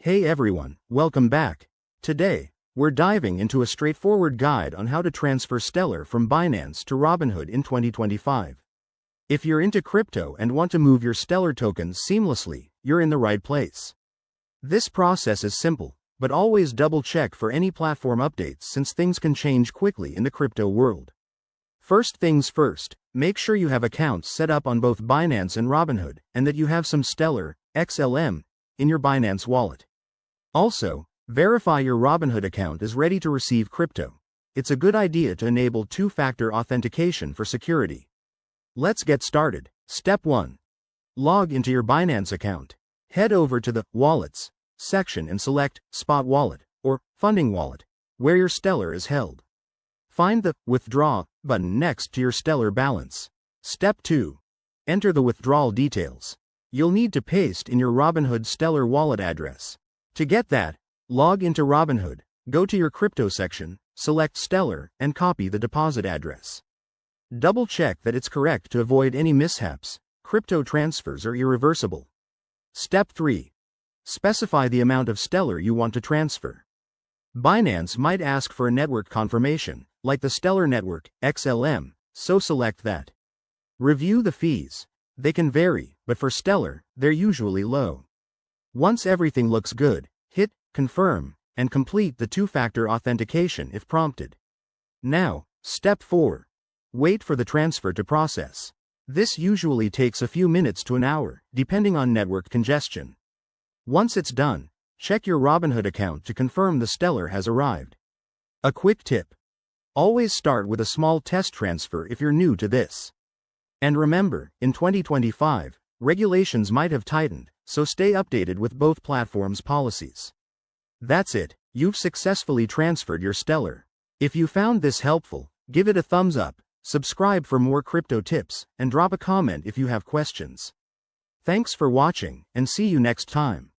Hey everyone, welcome back. Today, we're diving into a straightforward guide on how to transfer Stellar from Binance to Robinhood in 2025. If you're into crypto and want to move your Stellar tokens seamlessly, you're in the right place. This process is simple, but always double-check for any platform updates since things can change quickly in the crypto world. First things first, make sure you have accounts set up on both Binance and Robinhood, and that you have some Stellar, XLM, in your Binance wallet. Also, verify your Robinhood account is ready to receive crypto. It's a good idea to enable two-factor authentication for security. Let's get started. Step 1. Log into your Binance account. Head over to the Wallets section and select Spot Wallet or Funding Wallet, where your Stellar is held. Find the Withdraw button next to your Stellar balance. Step 2. Enter the withdrawal details. You'll need to paste in your Robinhood Stellar wallet address. To get that, log into Robinhood, go to your crypto section, select Stellar, and copy the deposit address. Double-check that it's correct to avoid any mishaps. Crypto transfers are irreversible. Step 3. Specify the amount of Stellar you want to transfer. Binance might ask for a network confirmation, like the Stellar Network, XLM, so select that. Review the fees. They can vary, but for Stellar, they're usually low. Once everything looks good, hit Confirm, and complete the two-factor authentication if prompted. Now, Step 4. Wait for the transfer to process. This usually takes a few minutes to an hour, depending on network congestion. Once it's done, check your Robinhood account to confirm the Stellar has arrived. A quick tip. Always start with a small test transfer if you're new to this. And remember, in 2025, regulations might have tightened, so stay updated with both platforms' policies. That's it, you've successfully transferred your Stellar. If you found this helpful, give it a thumbs up, subscribe for more crypto tips, and drop a comment if you have questions. Thanks for watching, and see you next time.